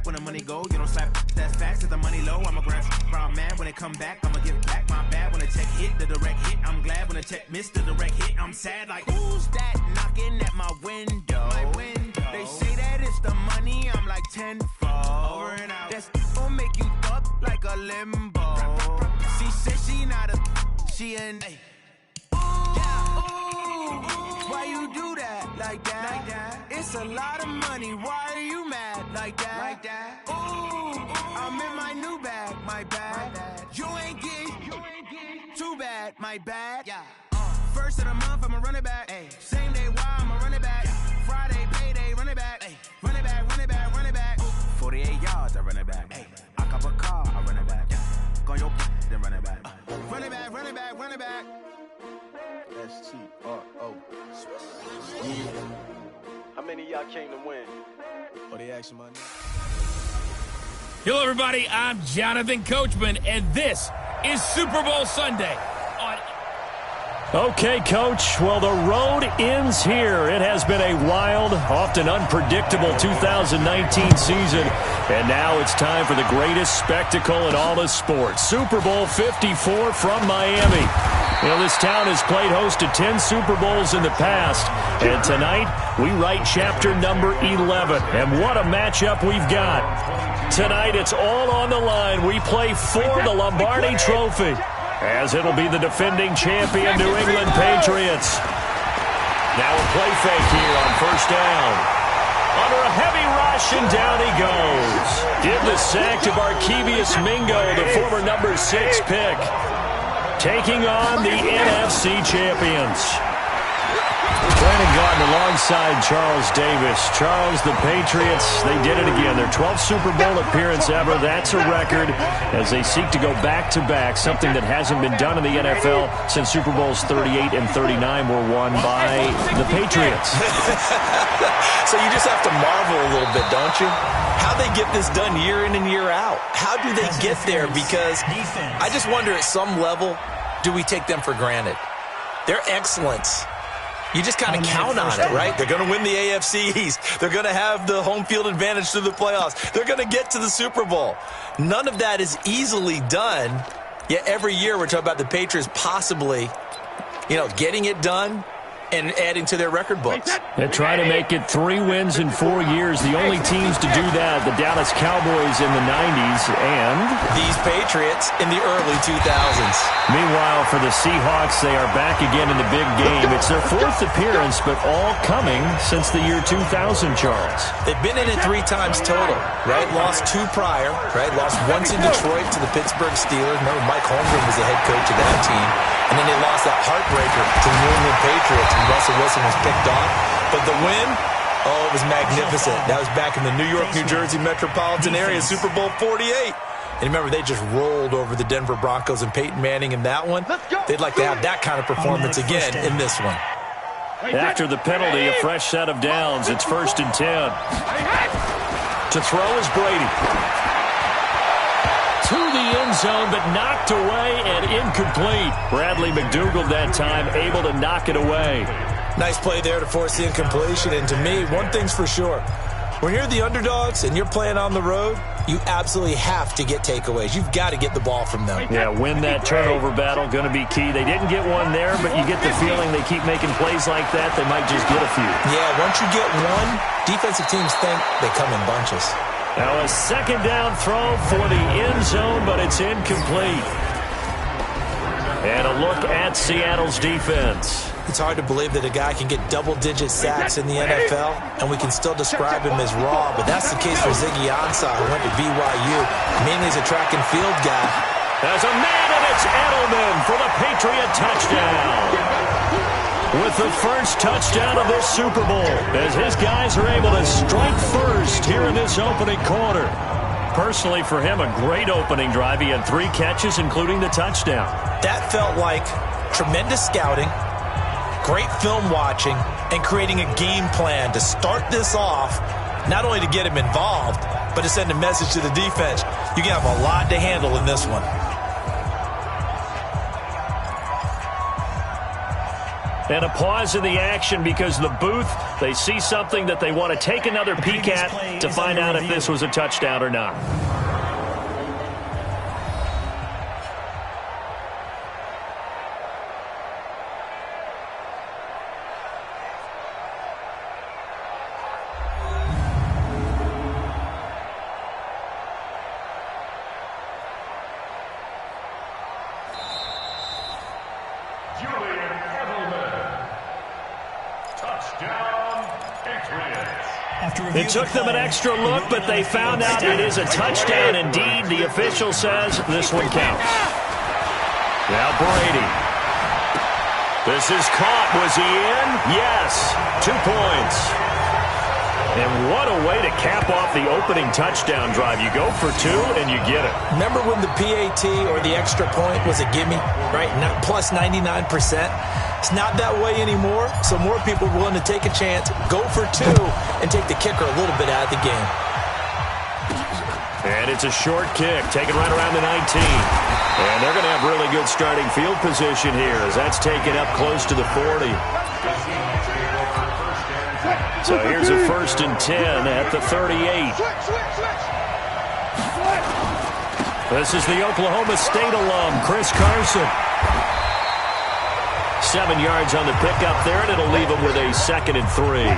rap when the money go. You don't slap that's fast, cause the money low. I'm a grab brown man when it come back. I'ma give back my bad when the check hit, the direct hit. I'm glad when the check missed the direct hit. I'm sad like, who's that knocking at my window? They say that it's the money, I'm like tenfold. Over and out. That's gon' make you up like a limbo. She said she not a, she an why you do that like that? It's a lot of money. Why are you mad like that? Ooh, I'm in my new bag, my bad. You ain't get too bad, my bad. First of the month, I'ma run it back. Same day, why I'ma run it back. Friday, payday, run it back. Run it back, run it back, run it back. 48 yards, I run it back. I cop a car, I run it back. Go your then run it back. Run it back, run it back, run it back. STRO. How many of y'all came to win? Oh, they asking my name. Hello, everybody. I'm Jonathan Coachman, and this is Super Bowl Sunday. Okay, Coach. Well, the road ends here. It has been a wild, often unpredictable 2019 season, and now it's time for the greatest spectacle in all of sports. Super Bowl 54 from Miami. You know, this town has played host to 10 Super Bowls in the past, and tonight we write chapter number 11. And what a matchup we've got. Tonight it's all on the line. We play for the Lombardi Trophy, as it'll be the defending champion New England Patriots. Now a play fake here on first down. Under a heavy rush, and down he goes. Give the sack to Barkevious Mingo, the former number 6 pick. Taking on the NFC champions. Brandon Gaudin alongside Charles Davis. Charles, the Patriots, they did it again. Their 12th Super Bowl appearance ever. That's a record as they seek to go back-to-back, something that hasn't been done in the NFL since Super Bowls 38 and 39 were won by the Patriots. So you just have to marvel a little bit, don't you? How they get this done year in and year out. How do they get there? Because I just wonder at some level, do we take them for granted? Their excellence. You just kind of count on it, right? They're going to win the AFC East. They're going to have the home field advantage through the playoffs. They're going to get to the Super Bowl. None of that is easily done, yet every year we're talking about the Patriots possibly, getting it done and adding to their record books. They try to make it 3 wins in 4 years. The only teams to do that, the Dallas Cowboys in the 90s and these Patriots in the early 2000s. Meanwhile, for the Seahawks, they are back again in the big game. It's their 4th appearance, but all coming since the year 2000, Charles. They've been in it 3 times total, right? Lost 2 prior, right? Lost once in Detroit to the Pittsburgh Steelers. Remember, Mike Holmgren was the head coach of that team. And then they lost that heartbreaker to the New England Patriots when Russell Wilson was picked off. But the win, it was magnificent. That was back in the New York, New Jersey metropolitan area, Super Bowl 48. And remember, they just rolled over the Denver Broncos and Peyton Manning in that one. They'd like to have that kind of performance again in this one. After the penalty, a fresh set of downs. It's 1st and 10. To throw is Brady. To the end zone, but knocked away and incomplete. Bradley McDougald that time able to knock it away. Nice play there to force the incompletion. And to me, one thing's for sure. When you're the underdogs and you're playing on the road, you absolutely have to get takeaways. You've got to get the ball from them. Yeah, win that turnover battle, going to be key. They didn't get one there, but you get the feeling they keep making plays like that, they might just get a few. Yeah, once you get one, defensive teams think they come in bunches. Now a 2nd down throw for the end zone, but it's incomplete. And a look at Seattle's defense. It's hard to believe that a guy can get double-digit sacks in the NFL, and we can still describe him as raw, but that's the case for Ziggy Ansah, who went to BYU, mainly as a track and field guy. There's a man, and it's Edelman for the Patriot touchdown. With the first touchdown of this Super Bowl, as his guys are able to strike first here in this opening quarter. Personally, for him, a great opening drive. He had 3 catches, including the touchdown. That felt like tremendous scouting, great film watching, and creating a game plan to start this off, not only to get him involved, but to send a message to the defense. You can have a lot to handle in this one. And a pause in the action because the booth, they see something that they want to take another peek at to find out if this was a touchdown or not. It took them an extra look, but they found out it is a touchdown indeed. The official says this one counts. Now Brady. This is caught. Was he in? Yes. 2 points. And what a way to cap off the opening touchdown drive. You go for 2 and you get it. Remember when the PAT or the extra point was a gimme, right? Plus 99%. It's not that way anymore, so more people are willing to take a chance, go for 2, and take the kicker a little bit out of the game. And it's a short kick, taken right around the 19. And they're going to have really good starting field position here as that's taken up close to the 40. So here's a 1st and 10 at the 38. This is the Oklahoma State alum, Chris Carson. 7 yards on the pickup there, and it'll leave them with a 2nd and 3.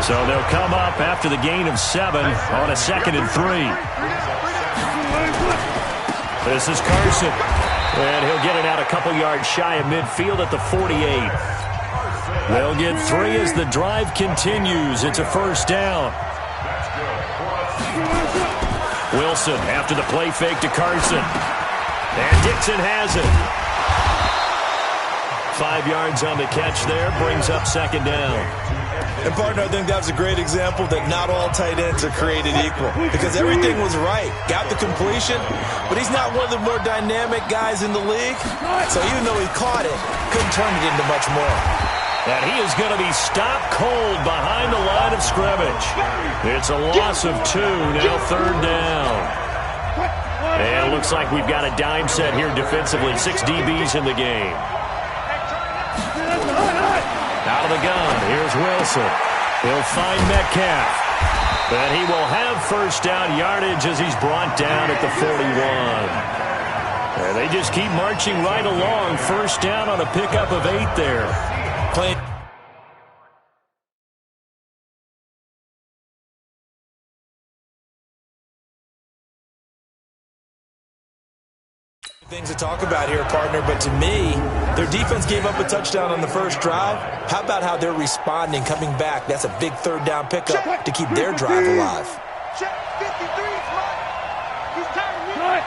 So they'll come up after the gain of 7 on a 2nd and 3. This is Carson, and he'll get it out a couple yards shy of midfield at the 48. They'll get 3 as the drive continues. It's a 1st down. Wilson after the play fake to Carson. And Dixon has it. 5 yards on the catch there, brings up 2nd down. And, partner, I think that was a great example that not all tight ends are created equal because everything was right. Got the completion, but he's not one of the more dynamic guys in the league. So even though he caught it, couldn't turn it into much more. And he is going to be stopped cold behind the line of scrimmage. It's a loss of 2, now 3rd down. And it looks like we've got a dime set here defensively. 6 DBs in the game. Out of the gun, here's Wilson. He'll find Metcalf. But he will have 1st down yardage as he's brought down at the 41. And they just keep marching right along. 1st down on a pickup of 8 there. Things to talk about here, partner, but to me, their defense gave up a touchdown on the 1st drive. How about how they're responding, coming back? That's a big 3rd down pickup to keep their drive alive. Check 53, he's tired.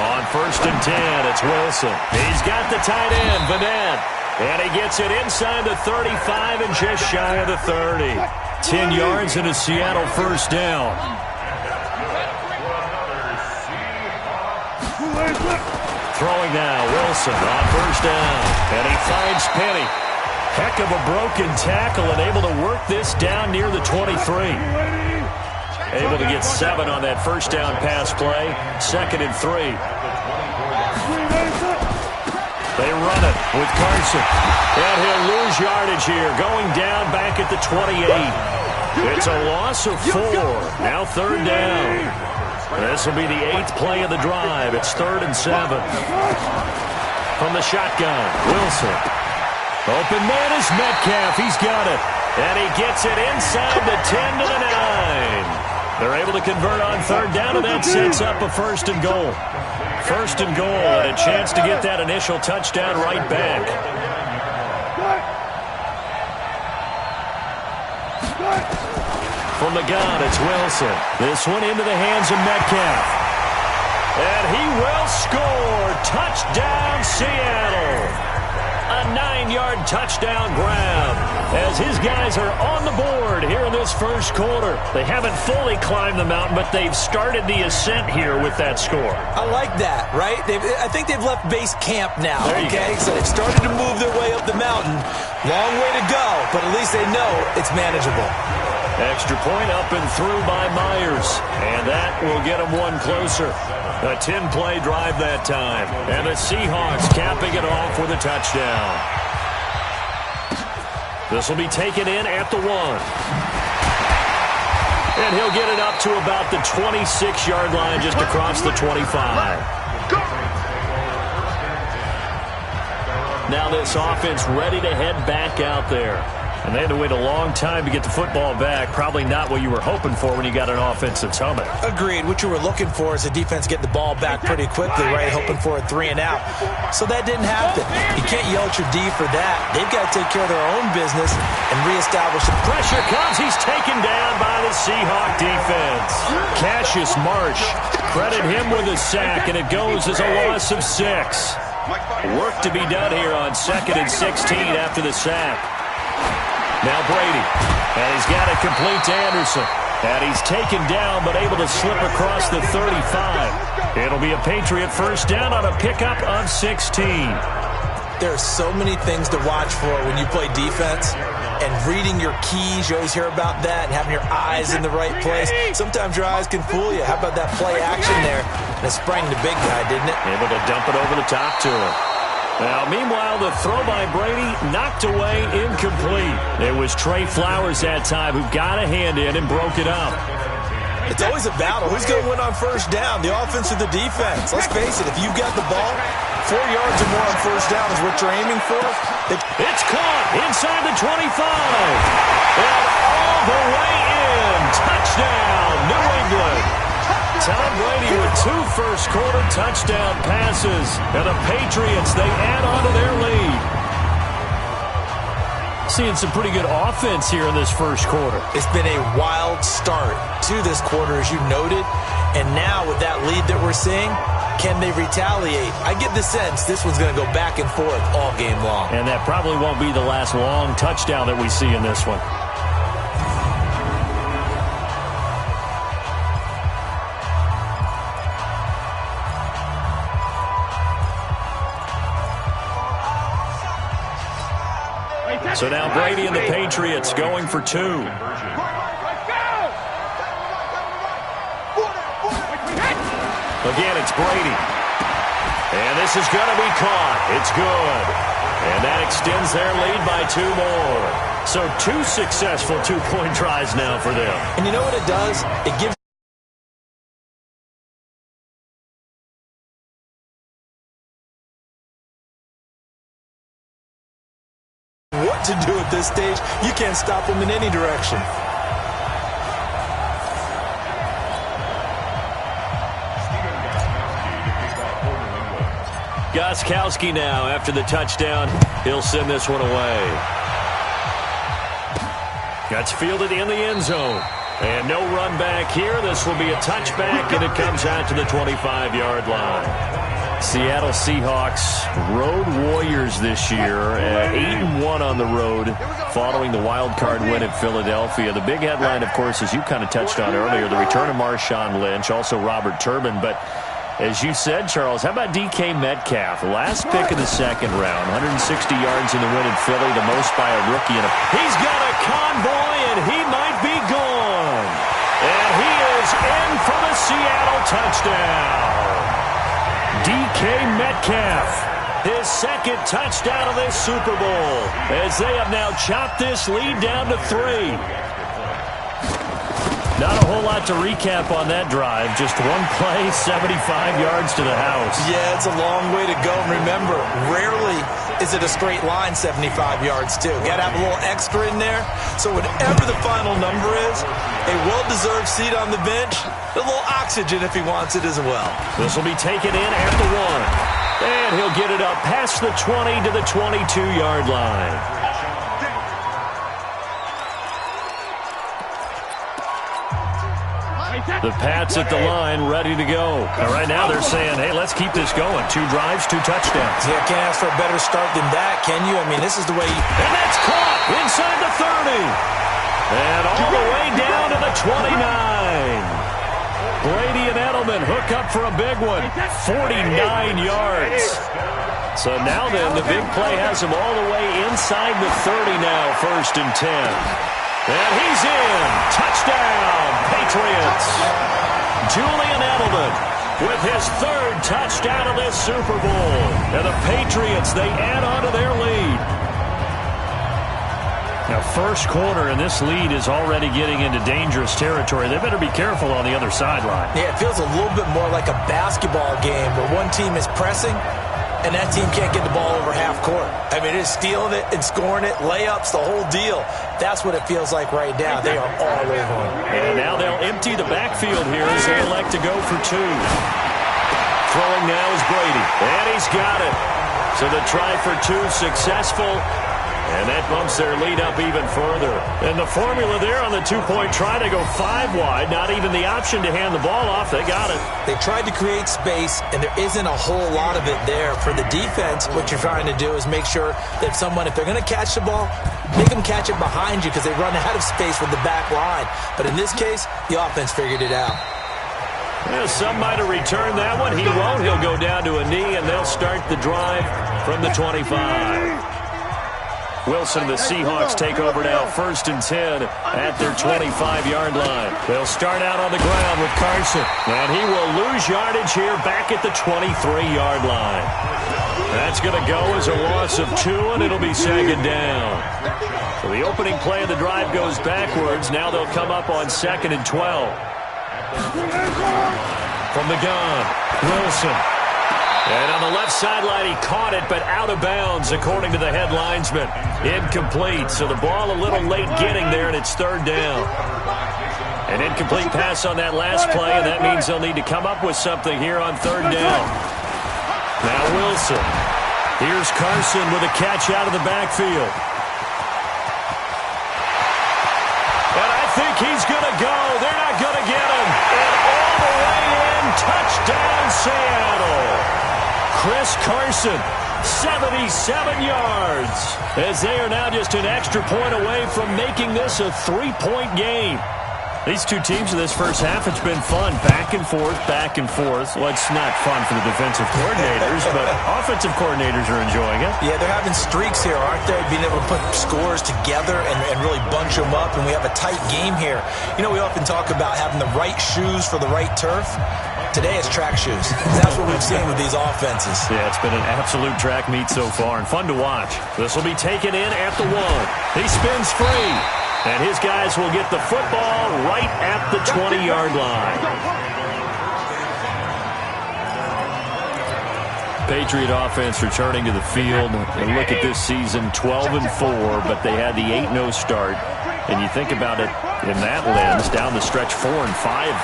On 1st and 10, it's Wilson. He's got the tight end, Vanette. And he gets it inside the 35 and just shy of the 30. 10 yards and a Seattle 1st down. Throwing now, Wilson on 1st down. And he finds Penny. Heck of a broken tackle and able to work this down near the 23. Able to get 7 on that 1st down pass play. 2nd and 3. They run it with Carson. And he'll lose yardage here. Going down back at the 28. It's a loss of 4. Now 3rd down. This will be the 8th play of the drive. It's 3rd and 7. From the shotgun, Wilson. Open man is Metcalf. He's got it. And he gets it inside the 10 to the 9. They're able to convert on 3rd down, and that sets up a 1st and goal. 1st and goal, and a chance to get that initial touchdown right back. From the gun, it's Wilson. This one into the hands of Metcalf. And he will score. Touchdown, Seattle. A 9-yard touchdown grab as his guys are on the board here in this 1st quarter. They haven't fully climbed the mountain, but they've started the ascent here with that score. I like that, right? I think they've left base camp now, okay? So they've started to move their way up the mountain. Long way to go, but at least they know it's manageable. Extra point up and through by Myers. And that will get him one closer. A 10-play drive that time. And the Seahawks capping it off with a touchdown. This will be taken in at the 1. And he'll get it up to about the 26-yard line just across the 25. Now this offense ready to head back out there. And they had to wait a long time to get the football back. Probably not what you were hoping for when you got an offense that's humming. Agreed. What you were looking for is the defense get the ball back pretty quickly, right? Hoping for a 3 and out. So that didn't happen. You can't yell at your D for that. They've got to take care of their own business and reestablish the pressure comes. He's taken down by the Seahawk defense. Cassius Marsh, credit him with a sack, and it goes as a loss of 6. Work to be done here on 2nd and 16 after the sack. Now Brady, and he's got it complete to Anderson. And he's taken down, but able to slip across the 35. It'll be a Patriot first down on a pickup of 16. There are so many things to watch for when you play defense. And reading your keys, you always hear about that, and having your eyes in the right place. Sometimes your eyes can fool you. How about that play action there? And it sprang the big guy, didn't it? Able to dump it over the top to him. Now, meanwhile, the throw by Brady knocked away, incomplete. It was Trey Flowers that time who got a hand in and broke it up. It's always a battle. Who's going to win on first down, the offense or the defense? Let's face it, if you've got the ball, 4 yards or more on first down is what you're aiming for. It's caught inside the 25. And all the way in. Touchdown, New England. Tom Brady with 2 first-quarter touchdown passes. And the Patriots, they add on to their lead. Seeing some pretty good offense here in this first quarter. It's been a wild start to this quarter, as you noted. And now with that lead that we're seeing, can they retaliate? I get the sense this one's going to go back and forth all game long. And that probably won't be the last long touchdown that we see in this one. So now Brady and the Patriots going for 2. Again, it's Brady. And this is going to be caught. It's good. And that extends their lead by 2 more. So 2 successful 2-point tries now for them. And you know what it does? It gives what to do at this stage. You can't stop them in any direction. Gostkowski now after the touchdown. He'll send this one away. That's fielded in the end zone. And no run back here. This will be a touchback, and it comes out to the 25-yard line. Seattle Seahawks road warriors this year at 8-1 on the road following the wild card win at Philadelphia. The big headline, of course, as you kind of touched on earlier, the return of Marshawn Lynch, also Robert Turbin. But as you said, Charles, how about DK Metcalf? Last pick of the second round, 160 yards in the win in Philly, the most by a rookie. He's got a convoy, and he might be gone. And he is in for the Seattle touchdown. DK Metcalf, his second touchdown of this Super Bowl, as they have now chopped this lead down to 3. Not a whole lot to recap on that drive. Just one play, 75 yards to the house. Yeah, it's a long way to go. Remember, rarely is it a straight line 75 yards, too. Got to have a little extra in there. So whatever the final number is, a well-deserved seat on the bench, a little oxygen if he wants it as well. This will be taken in at the 1. And he'll get it up past the 20 to the 22-yard line. The Pats at the line, ready to go. And right now they're saying, hey, let's keep this going. 2 drives, 2 touchdowns. Yeah, can't ask for a better start than that, can you? I mean, this is the way you... And that's caught inside the 30. And all the way down to the 29. Brady and Edelman hook up for a big one. 49 yards. So now then, the big play has him all the way inside the 30 now, 1st and 10. And he's in. Touchdown, Patriots. Julian Edelman with his third touchdown of this Super Bowl. And the Patriots, they add on to their lead. Now, first quarter, and this lead is already getting into dangerous territory. They better be careful on the other sideline. Yeah, it feels a little bit more like a basketball game where one team is pressing and that team can't get the ball over half court. I mean, it is stealing it and scoring it, layups, the whole deal. That's what it feels like right now. They are all over them. And now they'll empty the backfield here as they elect to go for two. Throwing now is Brady, and he's got it. So the try for two successful. And that bumps their lead up even further. And the formula there on the two-point try to go 5 wide. Not even the option to hand the ball off. They got it. They tried to create space, and there isn't a whole lot of it there. For the defense, what you're trying to do is make sure that if they're going to catch the ball, make them catch it behind you because they run out of space with the back line. But in this case, the offense figured it out. Well, some might have returned that one. He won't. He'll go down to a knee, and they'll start the drive from the 25. Wilson, the Seahawks take over now, 1st and 10 at their 25-yard line. They'll start out on the ground with Carson, and he will lose yardage here back at the 23-yard line. That's going to go as a loss of 2, and it'll be second down. So the opening play of the drive goes backwards. Now they'll come up on 2nd and 12. From the gun, Wilson. And on the left sideline, he caught it, but out of bounds, according to the head linesman. Incomplete, so the ball a little late getting there, and it's 3rd down. An incomplete pass on that last play, and that means they'll need to come up with something here on 3rd down. Now Wilson. Here's Carson with a catch out of the backfield. And I think he's going to go. They're not going to get him. And all the way in, touchdown Seattle. Chris Carson, 77 yards, as they are now just an extra point away from making this a 3-point game. These two teams in this first half, it's been fun. Back and forth, back and forth. Well, it's not fun for the defensive coordinators, but offensive coordinators are enjoying it. Yeah, they're having streaks here, aren't they? Being able to put scores together and really bunch them up, and we have a tight game here. You know, we often talk about having the right shoes for the right turf. Today it's track shoes. That's what we've seen with these offenses. Yeah, it's been an absolute track meet so far and fun to watch. This will be taken in at the 1. He spins free, and his guys will get the football right at the 20-yard line. Patriot offense returning to the field. And look at this season, 12-4, but they had the 8-0 start. And you think about it in that lens, down the stretch 4-5,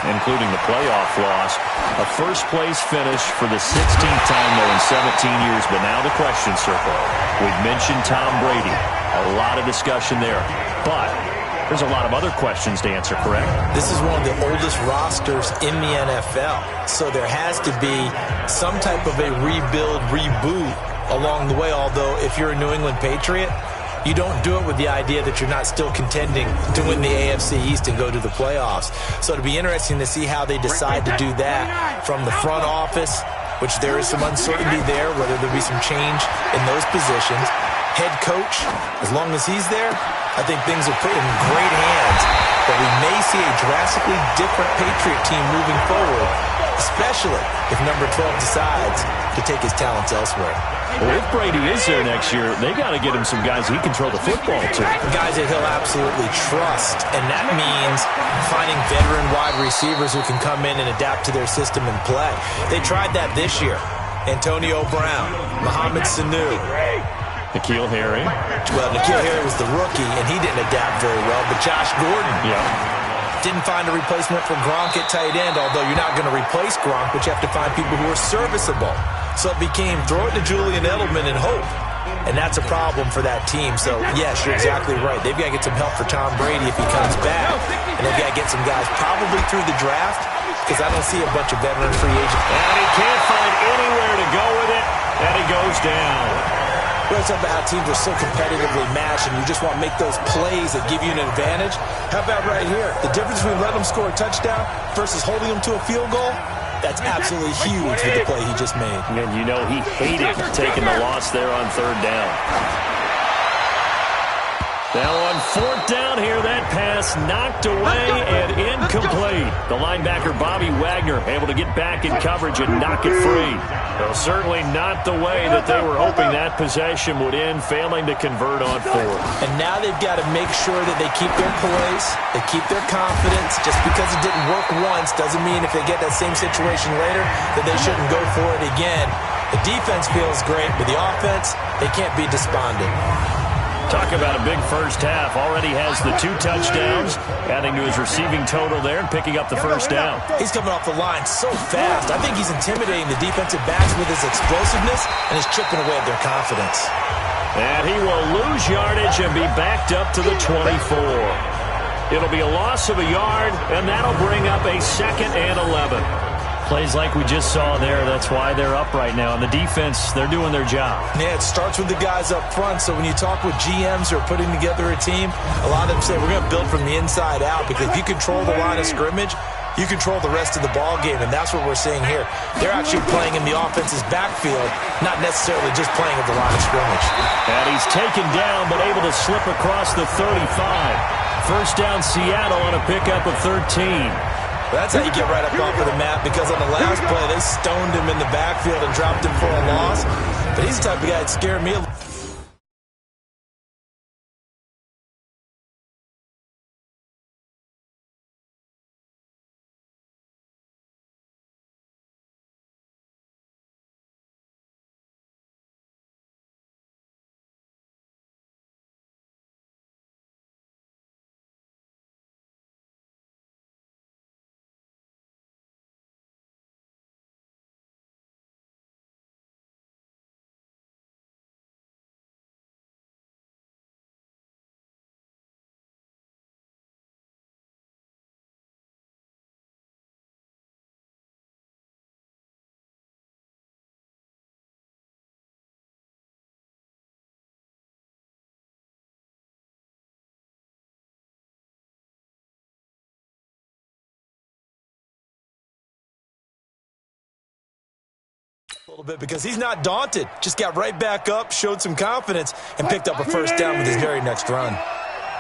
including the playoff loss. A first-place finish for the 16th time, though, in 17 years. But now the question circle. We've mentioned Tom Brady. A lot of discussion there. But there's a lot of other questions to answer, correct? This is one of the oldest rosters in the NFL. So there has to be some type of a rebuild, reboot along the way. Although if you're a New England Patriot, you don't do it with the idea that you're not still contending to win the AFC East and go to the playoffs. So it'll be interesting to see how they decide to do that from the front office, which there is some uncertainty there, whether there'll be some change in those positions. Head coach, as long as he's there, I think things are put in great hands. But we may see a drastically different Patriot team moving forward, especially if number 12 decides to take his talents elsewhere. Well, if Brady is there next year, they got to get him some guys he can throw the football to. Guys that he'll absolutely trust, and that means finding veteran wide receivers who can come in and adapt to their system and play. They tried that this year. Antonio Brown, Mohamed Sanu. N'Keal Harry. Well, N'Keal Harry was the rookie, and he didn't adapt very well, but Josh Gordon. Didn't find a replacement for Gronk at tight end, although you're not going to replace Gronk, but you have to find people who are serviceable. So it became throw it to Julian Edelman and hope. And that's a problem for that team. So, yes, you're exactly right. They've got to get some help for Tom Brady if he comes back. And they've got to get some guys probably through the draft, because I don't see a bunch of veteran free agents. And he can't find anywhere to go with it, and he goes down. We're talking about how teams are so competitively matched, and you just want to make those plays that give you an advantage. How about right here? The difference between letting them score a touchdown versus holding them to a field goal, that's absolutely huge with the play he just made. And you know he hated taking the loss there on 3rd down. Now on fourth down here, that pass knocked away and incomplete. The linebacker, Bobby Wagner, able to get back in coverage and knock it free. Well, certainly not the way that they were hoping that possession would end, failing to convert on fourth. And now they've got to make sure that they keep their poise, they keep their confidence. Just because it didn't work once doesn't mean if they get that same situation later that they shouldn't go for it again. The defense feels great, but the offense, they can't be despondent. Talk about a big first half. Already has the 2 touchdowns, adding to his receiving total there and picking up the first down. He's coming off the line so fast. I think he's intimidating the defensive backs with his explosiveness, and he's chipping away at their confidence. And he will lose yardage and be backed up to the 24. It'll be a loss of a yard, and that'll bring up a 2nd and 11. Plays like we just saw there. That's why they're up right now. And the defense, they're doing their job. Yeah, it starts with the guys up front. So when you talk with GMs who are putting together a team, a lot of them say we're going to build from the inside out, because if you control the line of scrimmage, you control the rest of the ball game, and that's what we're seeing here. They're actually playing in the offense's backfield, not necessarily just playing at the line of scrimmage. And he's taken down, but able to slip across the 35. First down, Seattle on a pickup of 13. That's how you get right up off of the map, because on the last play, they stoned him in the backfield and dropped him for a loss. But he's the type of guy that scared me a little. A little bit, because he's not daunted. Just got right back up, showed some confidence, and picked up a first down with his very next run.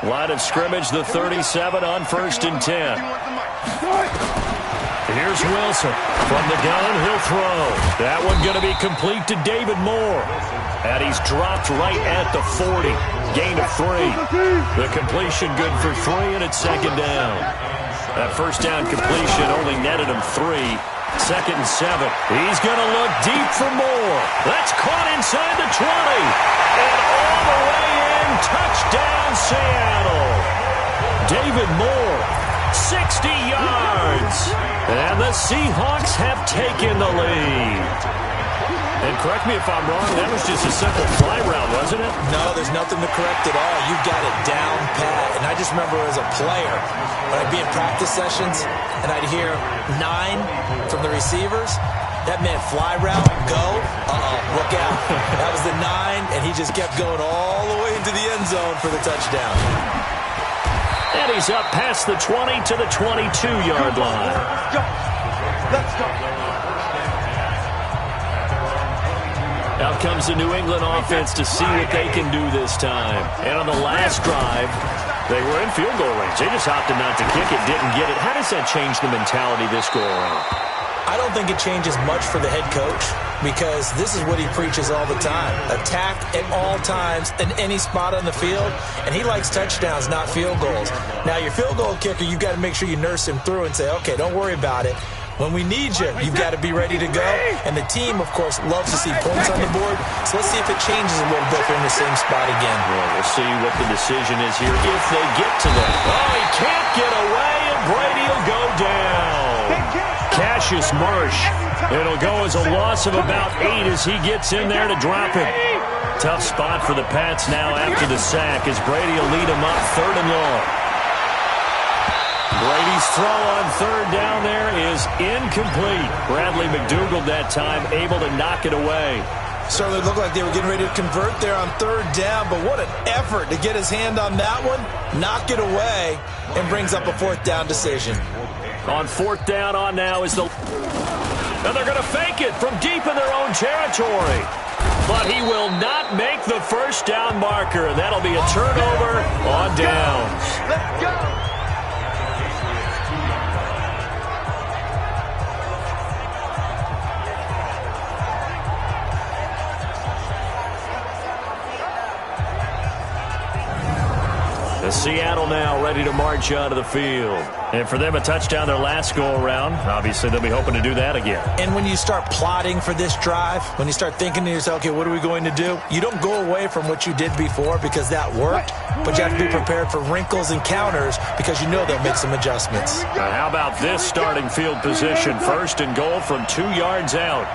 Line of scrimmage, the 37 on 1st and 10. Here's Wilson. From the gun, he'll throw. That one going to be complete to David Moore. And he's dropped right at the 40. Gain of 3. The completion good for 3, and it's 2nd down. That first down completion only netted him 3. 2nd and 7. He's going to look deep for Moore. That's caught inside the 20. And all the way in, touchdown Seattle. David Moore, 60 yards. And the Seahawks have taken the lead. And correct me if I'm wrong, that was just a simple fly route, wasn't it? No, there's nothing to correct at all. You've got it down pat. And I just remember as a player, when I'd be in practice sessions and I'd hear 9 from the receivers, that meant fly route, go, look out. That was the 9, and he just kept going all the way into the end zone for the touchdown. And he's up past the 20 to the 22-yard line. Let's go. Out comes the New England offense to see what they can do this time. And on the last drive, they were in field goal range. They just opted not to kick it, didn't get it. How does that change the mentality this go-around? I don't think it changes much for the head coach, because this is what he preaches all the time. Attack at all times in any spot on the field, and he likes touchdowns, not field goals. Now, your field goal kicker, you've got to make sure you nurse him through and say, okay, don't worry about it. When we need you, you've got to be ready to go. And the team, of course, loves to see points on the board. So let's see if it changes a little bit if they're in the same spot again. Well, we'll see what the decision is here if they get to that. Oh, he can't get away, and Brady will go down. Cassius Marsh. It'll go as a loss of about 8 as he gets in there to drop it. Tough spot for the Pats now after the sack, as Brady will lead them up 3rd and long. Brady's throw on 3rd down there is incomplete. Bradley McDougald that time able to knock it away. Certainly looked like they were getting ready to convert there on 3rd down, but what an effort to get his hand on that one, knock it away, and brings up a 4th down decision. On 4th down on now is the... And they're going to fake it from deep in their own territory. But he will not make the first down marker, and that'll be a turnover on downs. Let's go. Seattle now ready to march out of the field. And for them, a touchdown their last go-around. Obviously, they'll be hoping to do that again. And when you start plotting for this drive, when you start thinking to yourself, okay, what are we going to do? You don't go away from what you did before because that worked, but you have to be prepared for wrinkles and counters because you know they'll make some adjustments. Now, how about this starting field position? First and goal from 2 yards out.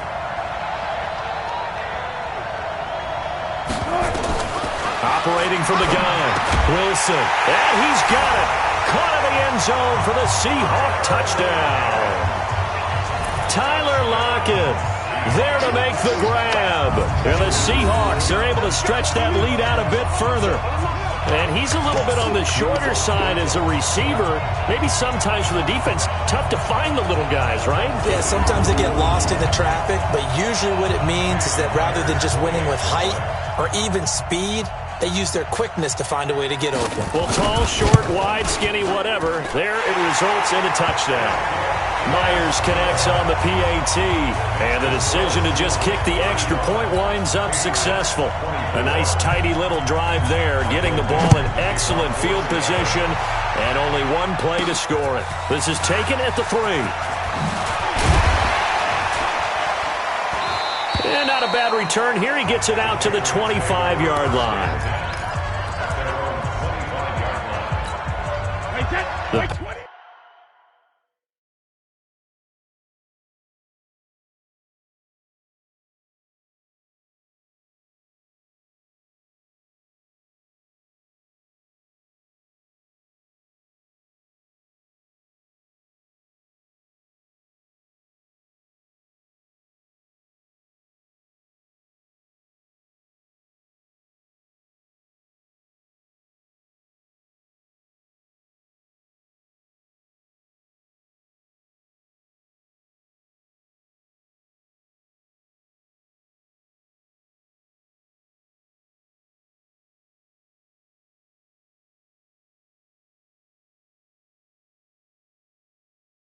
Operating from the gun, Wilson. And he's got it. Caught in the end zone for the Seahawk touchdown. Tyler Lockett there to make the grab. And the Seahawks are able to stretch that lead out a bit further. And he's a little bit on the shorter side as a receiver. Maybe sometimes for the defense, tough to find the little guys, right? Yeah, sometimes they get lost in the traffic, but usually what it means is that rather than just winning with height or even speed, they use their quickness to find a way to get open. Well, tall, short, wide, skinny, whatever, there it results in a touchdown. Myers connects on the PAT, and the decision to just kick the extra point winds up successful. A nice, tidy little drive there, getting the ball in excellent field position, and only one play to score it. This is taken at the 3. And not a bad return here. He gets it out to the 25-yard line.